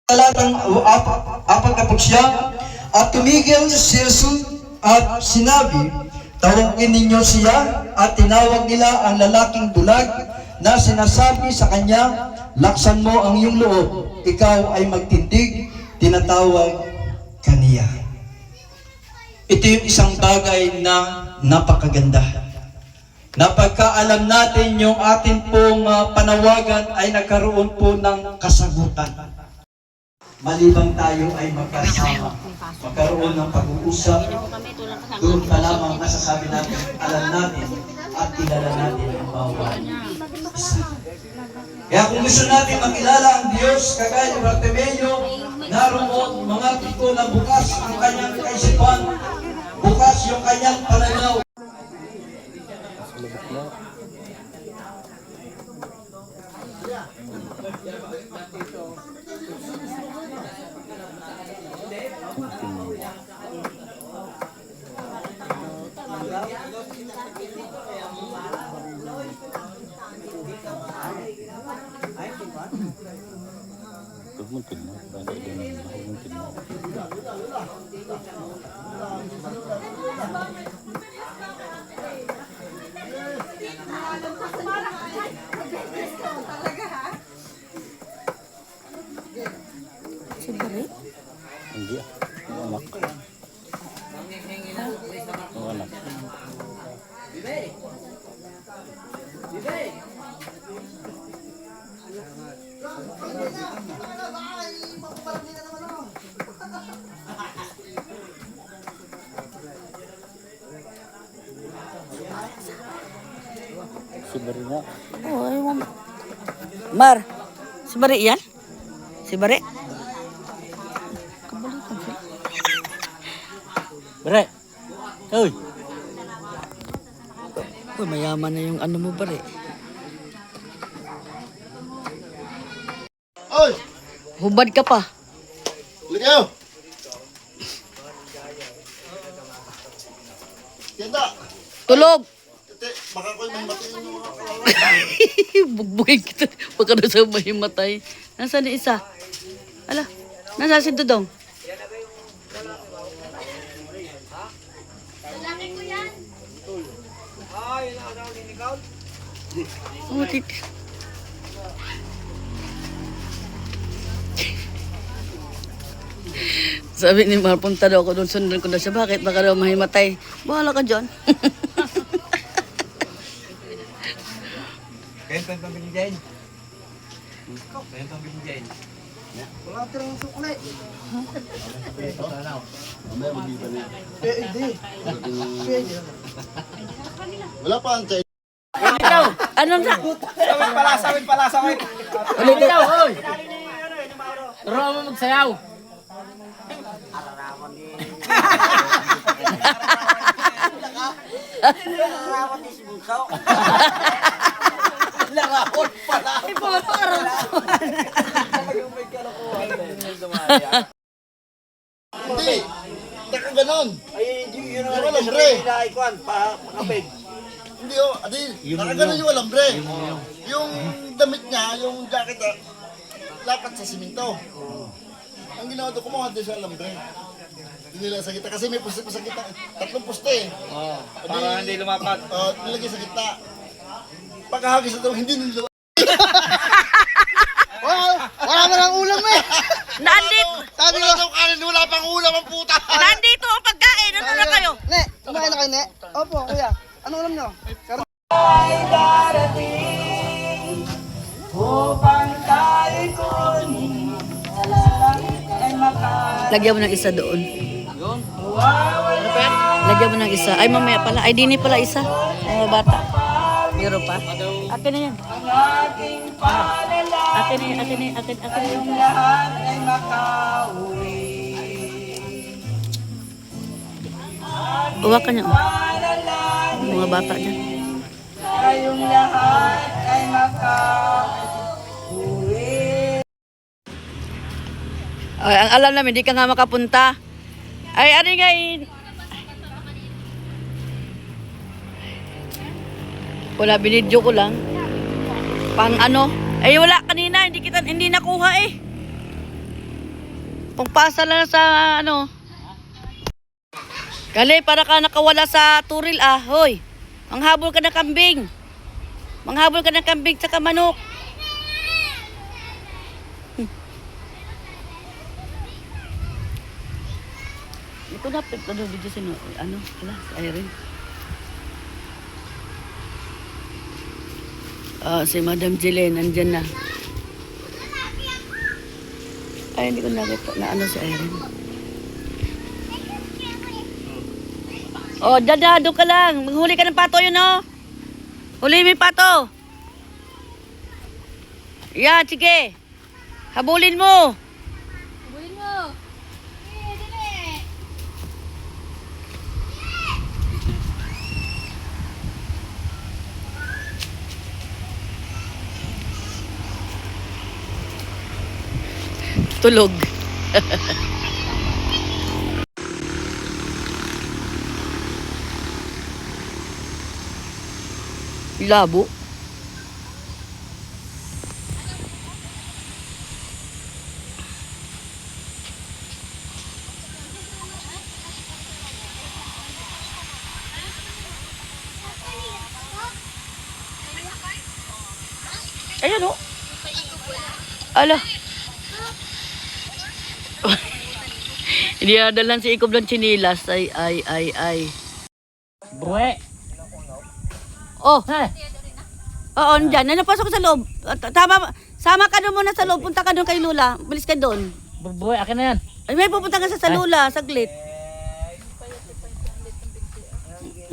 Talatang 49, at tumigil si Jesus at sinabi, tawagin ninyo siya, at tinawag nila ang lalaking bulag na sinasabi sa kanya, laksan mo ang iyong loob, ikaw ay magtindig, tinatawag kaniya. Ito yung isang bagay na napakaganda. Napagkaalam natin yung atin pong panawagan ay nagkaroon po ng kasagutan. Malibang tayo ay magkasama, magkaroon ng pag-uusap, doon pa lamang masasabi natin, alam natin at kilala natin ang bawat isa. Kaya kung gusto natin makilala ang Diyos, kagaya ni Bartimeo, naroon mga tito na bukas ang kanyang kaisipan, bukas yung kanyang pananaw. Mungkin bahasa Indonesia mungkin Sibari? enggak anak anak sebenarnya Oh, ay mo. Mar, sibari yan? Sibari? Kabalikan siya. Bre. Uy. Uy, mayaman na yung ano mo, Bari. Oy! Hubad ka pa. Ligaw! Tienda! Tulog! Tete, baka ko'y may matiin yung mga kawalan. Bugbugin kita. Baka na sa mahimatay. Nasaan ni isa? Ala, nasaan si Dudong? Oh, sabi ni Mar, punta daw ako doon, sundan ko daw siya. Bakit? Baka daw mahimatay. Bahala ka dyan. Kaya ito yung binigyan. Kaya ito yung binigyan. Wala tirang sukli. Wala pa ang chay. Ano na? Sawin pala. Ulit daw, oy! Turo mo magsayaw. Larakot pala. Hindi! Taka ganon! Ay, yun Yung alambre! Ikuan, pakapig. Hindi oh, adi, taka ganon yung alambre. Yung damit niya, yung jacket, lapat sa siminto. Ang ginawa doon, kumuha din sa alambre. Hindi nila sa gitna, kasi may puste pa sa gitna. 3 puste. Para hindi lumapat. Nilagay sa gitna. Pagkahagis na daw, hindi nila. Wala mo ng ulam eh! Nandito! Sabi ko, wala daw kanin, wala pang ulam ang puta! Nandito ang pagkain! Ano na kayo? Ne, kumain na kayo, Ne? Opo, kuya. Ano ulam nyo? Lagyan mo ng isa doon. Lagyan mo ng isa. Ay, mamaya pala. Ay, dini pala isa. Ay, bata. Meron pa. Akin na yan. Akin na yan. Akin na yan. Akin na yan. Uwak ka niya. Oh. Mga bata dyan. Kayong lahat ay makauwi. Ay, ang alam namin, di ka nga makapunta. Ay, ano nga wala, binidyo ko lang. Pang ano? Ay, wala kanina, hindi nakuha eh. Pangpasa lang sa ano. Kali, para ka nakawala sa turil ah. Hoy, manghabol ka ng kambing. Manghabol ka ng kambing tsaka manok. Ito na, ano, video sino, ano, wala, si Irene. Si Madam Jelen, nandyan na. Ay, hindi ko nakita na ano si Irene. Oh, dada, doon ka lang. Maghuli ka ng pato yun, oh. Huli mo yung pato. Yan, sige. Habulin mo. Habulin mo. Dali. Tulog. Labo. Ayan o. Ala. Hindi adalan si Ikob ng chinilas. Ay. Buwe. Oh. Ha? Oo, andyan. Napasok ko sa loob. Sama ka doon muna sa loob. Punta ka doon kay Lula. Bilis ka doon. Buwe, akin na yan. Ay, may pupunta ka sa Lula. Saglit.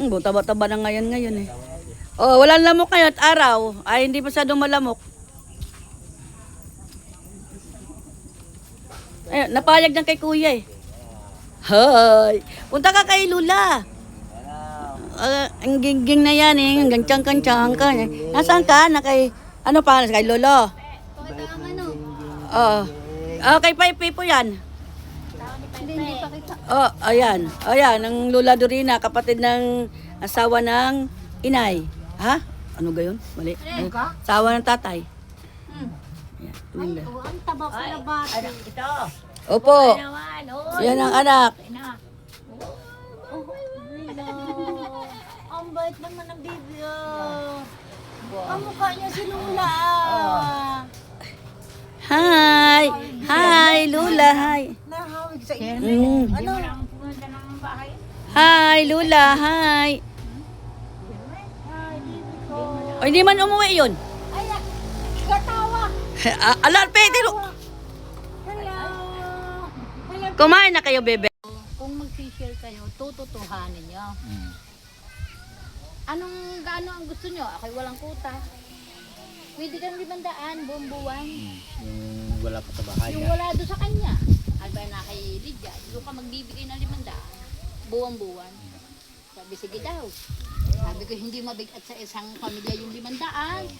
Taba-taba na ngayon eh. Oh, walang lamok ngayon at araw. Ay, hindi masyadong malamok. Ay, napayag ng kay kuya eh. Hi! Punta ka kay Lula. Ang gingging na yan eh. Ang gantsang-gantsang ka. Nasaan ka? Ano pa? Kay Lolo? Oo. Kay Pipo yan. Hindi pa kita. Oh, ayan. Ayan, ang Lola Dorina, kapatid ng asawa ng inay. Ha? Ano gayon? Mali. Asawa ng tatay. Ayan. Ang taba ko na bata. Ito. Opo. Yan ang anak. Ang bait naman ng baby. Ang mukha niya si Lula. Hi! Hi, Lula. Hi. Nahawig sa iyo. Ano? Hi, Lula. Hi. O, hindi man umuwi yun. Ay, katawa. Alar, pwede. Hello. Kumain na kayo, bebe. Kung mag-share kayo, tututuhanin niyo. Gaano ang gusto niyo? Ako'y walang kuta. Pwede kang 500 buong buwan. Yung wala pa sa bahay Yung niya. wala doon sa kanya. Ay ba na kay Lydia, doon ka magbibigay ng 500 buwang buwan. Sabi, sige daw. Sabi ko, hindi mabigat sa isang pamilya yung 500.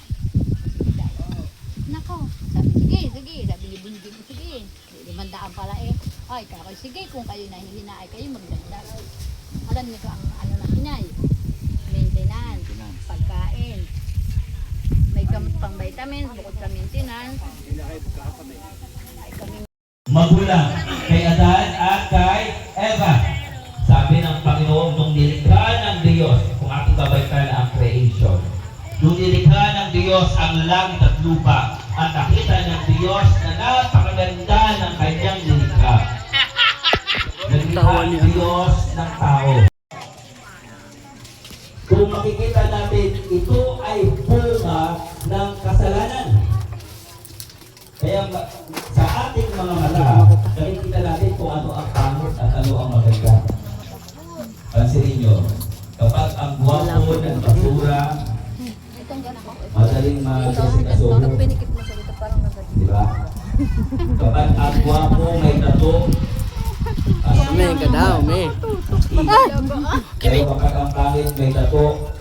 Nako. Sabi, sige. Sabi ni Bunjing, sige. 500 pala eh. Ay, kakoy, sige. Kung kayo nahihinaay kayo, magdagdag. Alam niyo ko ang ano na hinay. Maintenance. Pagkain. May gamot pang vitamins, bukod sa maintenance. Magulang kay Adan at kay Eva. Sabi ng Panginoon, nung nilikha ng Diyos, kung ating babalikan ang creation, nung nilikha ng Diyos ang langit at lupa, at nakita ng Diyos na napakaganda ng kanyang nilikha. Naglikha ang Diyos ng tao. Kung makikita natin, ito ay bunga ng kasalanan. Kaya sa ating mga mata, nakikita natin kung ano ang pangit at ano ang maganda. Pansinin nyo, kapag ang guwapo ng basura, madaling mag-asikasubo. Diba? Kapag ang guwapo may tato, May ka daw, may. pero kapag ang pangit may tato,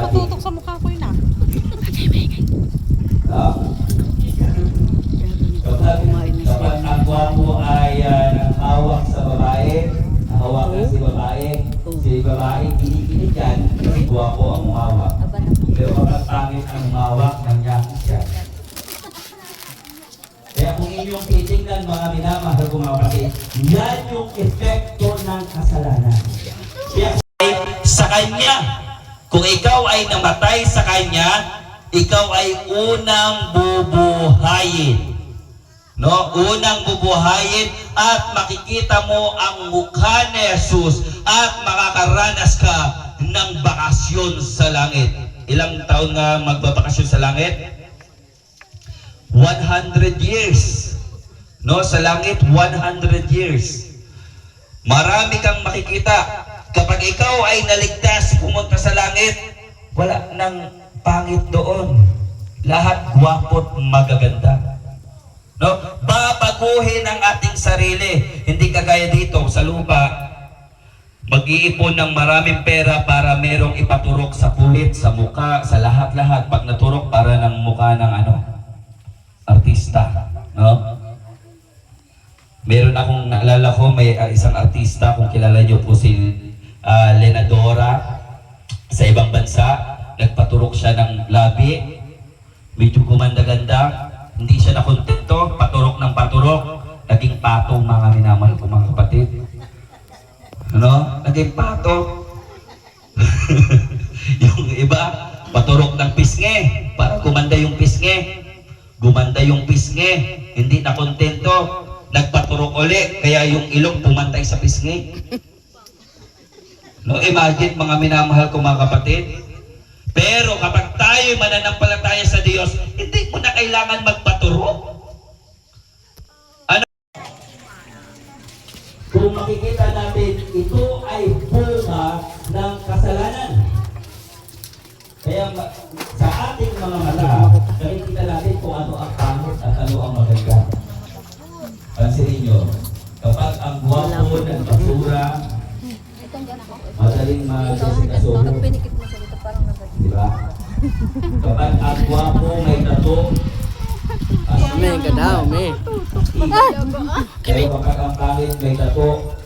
tutok sa mukha ko yun kapag ang gwapo ay hawak sa babae, hawakan si babae kinikinig yan, kasi gwapo ang humawak. Pero kapag pangit ang humawak, nangyakit siya. Kaya kung inyong titignan mga minamahal mga kapatid, yan yung epekto ng kasalanan. Kaya sa Kanya, kung ikaw ay namatay sa Kanya, ikaw ay unang bubuhayin. No, unang bubuhayin at makikita mo ang mukha ni Jesus at makakaranas ka ng bakasyon sa langit. Ilang taon nga magbabakasyon sa langit? 100 years. No, sa langit 100 years. Marami kang makikita. Kapag ikaw ay naligtas pumunta sa langit, wala nang pangit doon. Lahat gwapo't magaganda. No? Babaguhin ang ating sarili. Hindi kagaya dito sa lupa, mag-iipon ng maraming pera para merong ipaturok sa puwit, sa muka, sa lahat-lahat. Pag naturok, para ng muka ng artista. No? Meron akong naalala ko, may isang artista, kung kilala niyo po si Lenadora, sa ibang bansa, nagpaturok siya ng labi, medyo gumanda-ganda. Hindi siya nakontento, paturok ng paturok, naging patong mga minamahal ko mga kapatid. Ano? Naging pato. Yung iba, paturok ng pisngi, para gumanda yung pisngi. Gumanda yung pisngi, hindi nakontento, nagpaturok uli, kaya yung ilong pumantay sa pisngi. No, imagine mga minamahal ko mga kapatid. Pero kapag tayo'y mananampalataya sa Diyos, hindi mo na kailangan magpaturok. Ano? Kung makikita natin, ito ay bunga ng kasalanan. Kaya sa ating mga mata, nakikita natin kung ano ang pangit at ano ang maganda. Pansinin nyo, kapag ang gwapo ng basura, madaling mag-asikasubo. Diba? Kapag ang gwapo may tato, May kadaw, may. pero kapag ang pangit may tato,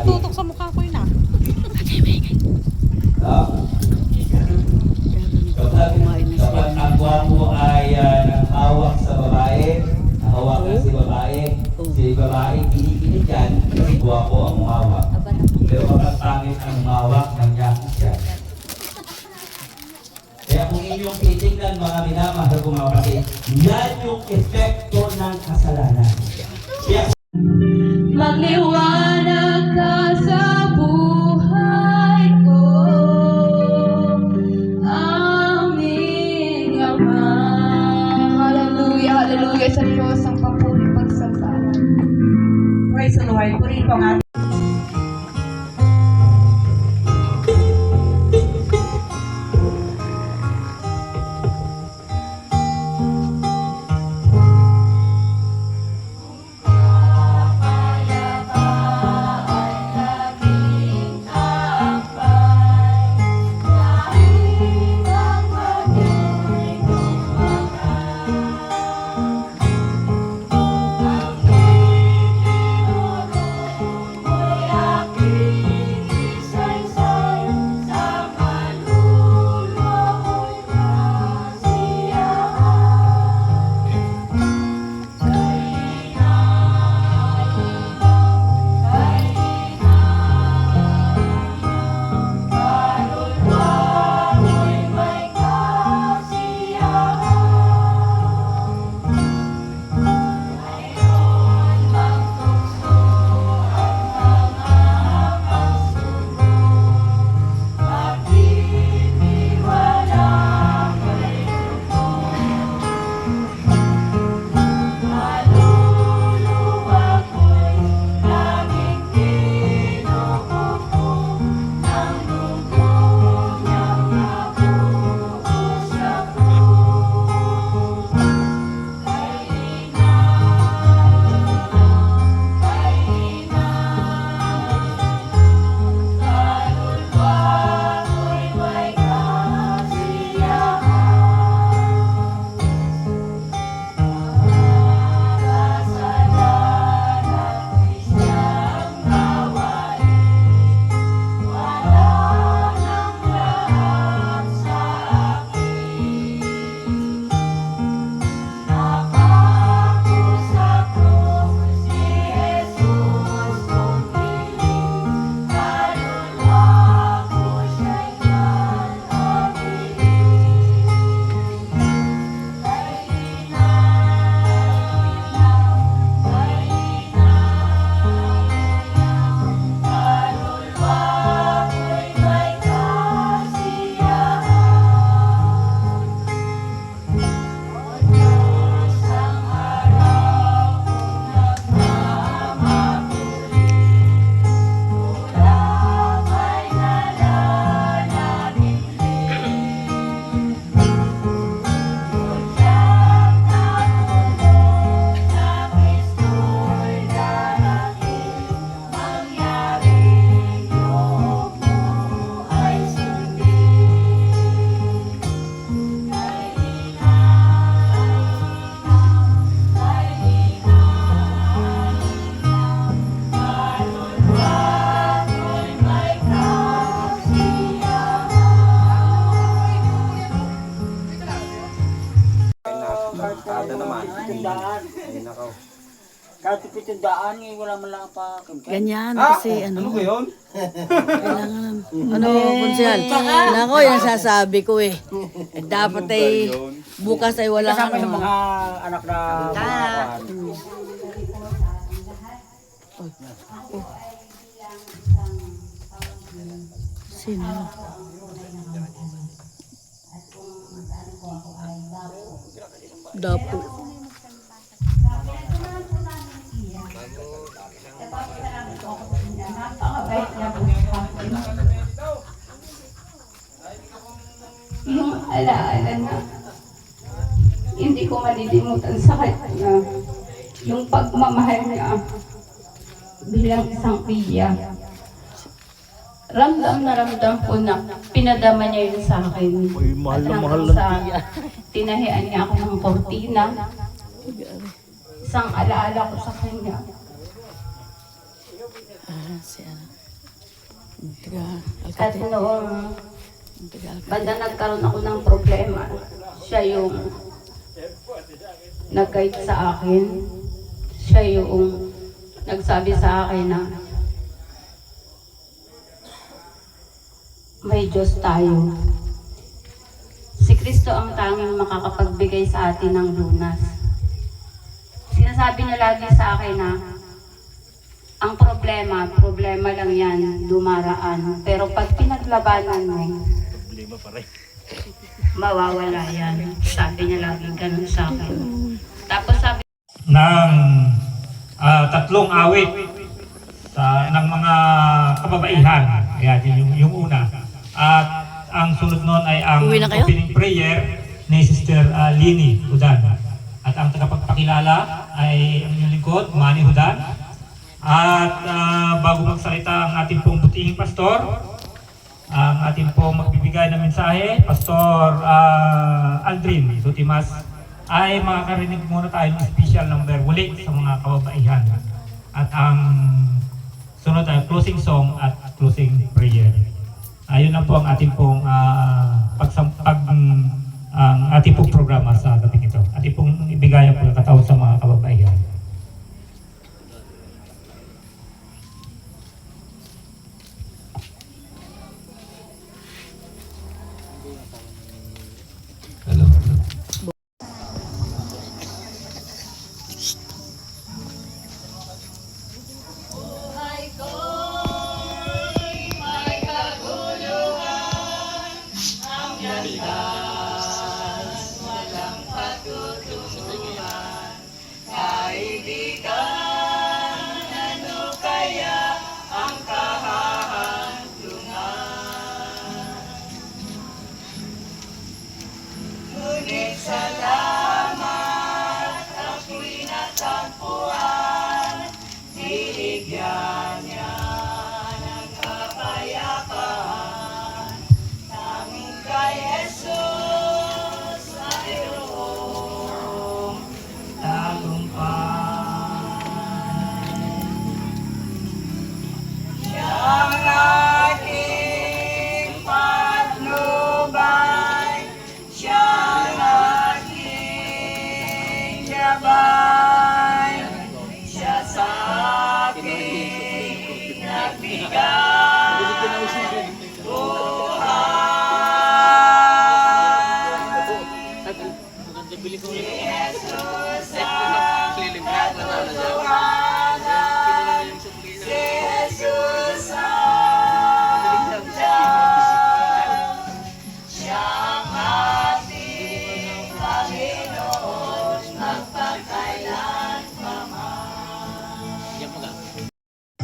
tutok sa mukha ko yun kapag ang gwapo ay nakahawak sa babae, nahawakan si babae kinikinig yan, kasi gwapo ang umawak. Pero kapag pangit ang umawak, nangyakit siya. Kaya kung inyong titignan mga minamahal ko mga kapatid, yan yung epekto ng kasalanan. Kaya Magliwanag ka sa buhay ko, aming Ama. Hallelujah, hallelujah sa Diyos ang papuri pagsamba. Praise the Lord. Purihin po ang ating Kahit 700 wala man lang pa. Ganyan kasi ano ba yun? Kailangan ano konsyal. Nako yan sasabi ko eh. Dapat ay bukas ay wala Kasama ano. ng mga anak na mga Sino? Dapo. Yung alaala na hindi ko malilimutan sa kanya yung pagmamahal niya bilang isang iya. Ramdam na ramdam ko na pinadama niya yun sa akin. At hanggang sa tinahian niya ako ng kortina. Isang alaala ko sa kanya. Si ano. Tiga At Alcate. noong Tiga Alcate. banda nagkaroon ako ng problema, siya yung nag-guide sa akin. Siya yung nagsabi sa akin na may Diyos tayo. Si Kristo ang tanging makakapagbigay sa atin ng lunas. Sinasabi niya lagi sa akin na ang problema lang yan, dumaraan. Pero pag pinaglabanan mo, mawawala yan. Sabi niya lagi ganun sa akin. Tapos sabi ng tatlong awit ng mga kababaihan. Ayan, yung una. At ang sunod nun ay ang Uwi na kayo? opening prayer ni Sister Lini Hudan. At ang tagapagpakilala ay ang inyong lingkod, Manny Hudan. At bago magsalita ang ating pong butihing pastor, ang ating pong magbibigay ng mensahe, Pastor Aldrin Sutimas, ay makakarinig muna tayo ng special number muli sa mga kababaihan. At ang sunod ay closing song at closing prayer. Ayun lang po ang ating pong ating pong programa sa gabi ito. Ating pong ibigay ang pagkataon sa mga kababaihan.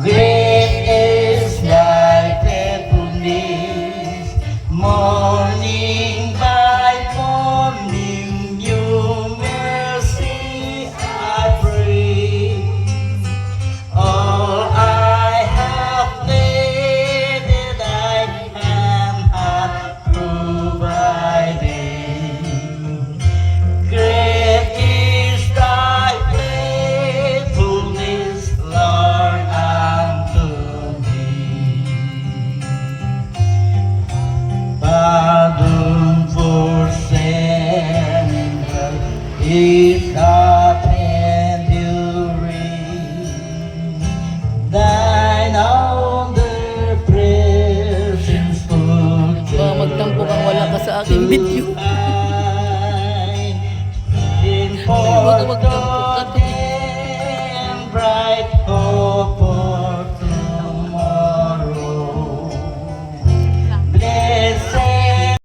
Great is thy faithfulness, morning by morning, new mercy I pray. All I have needed, thy hand hath provided. Great is thy faithfulness, Lord, unto me. Pardon for sin is not enduring. video.